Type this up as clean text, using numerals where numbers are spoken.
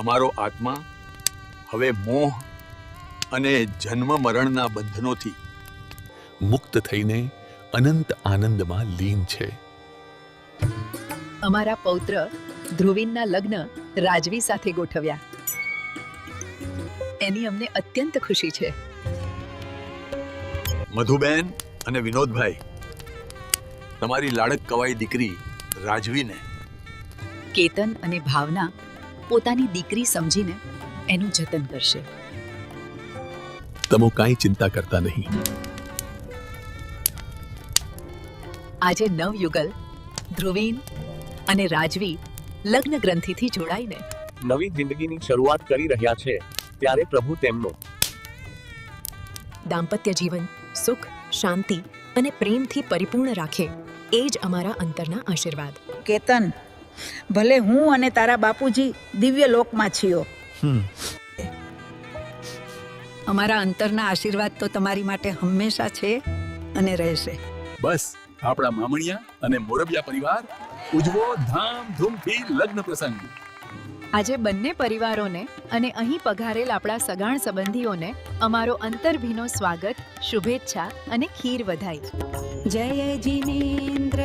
અમારો આત્મા હવે મોહ અને જન્મ મરણના બંધનોથી મુક્ત થઈને અનંત આનંદમાં લીન છે. અમારા પૌત્ર ધ્રુવીનના લગ્ન રાજવી સાથે ગોઠવ્યા. એની અમને અત્યંત ખુશી છે. મધુબેન અને વિનોદભાઈ, તમારી લાડક કવાઈ દીકરી રાજવીને કેતન અને ભાવના પોતાની દીકરી સમજીને એનું જતન કરશે. તમો કાંઈ ચિંતા કરતા નહીં. આજે નવયુગલ ધ્રુવીન અને રાજવી લગ્ન ગ્રંથિથી જોડાઈને નવી જિંદગીની શરૂઆત કરી રહ્યા છે, ત્યારે પ્રભુ તેમનો દાંપત્ય જીવન સુખ, શાંતિ અને પ્રેમથી પરિપૂર્ણ રાખે, એ જ અમારા અંતરના આશીર્વાદ. કેતન, ભલે હું અને તારા બાપુજી દિવ્ય લોકમાં છીએ, અમારા અંતરના આશીર્વાદ તો તમારી માટે હંમેશા છે અને રહેશે. બસ આપણા મામણિયા અને મોરબિયા પરિવાર ઉજવો ધામધૂમથી લગ્ન પ્રસંગ. આજે બંને પરિવારોને અને અહીં પધારેલ આપણા સગાણ સંબંધીઓને અમારો અંતરભીનો સ્વાગત, શુભેચ્છા અને ખીર વધાઈ. જય જિનેન્દ્ર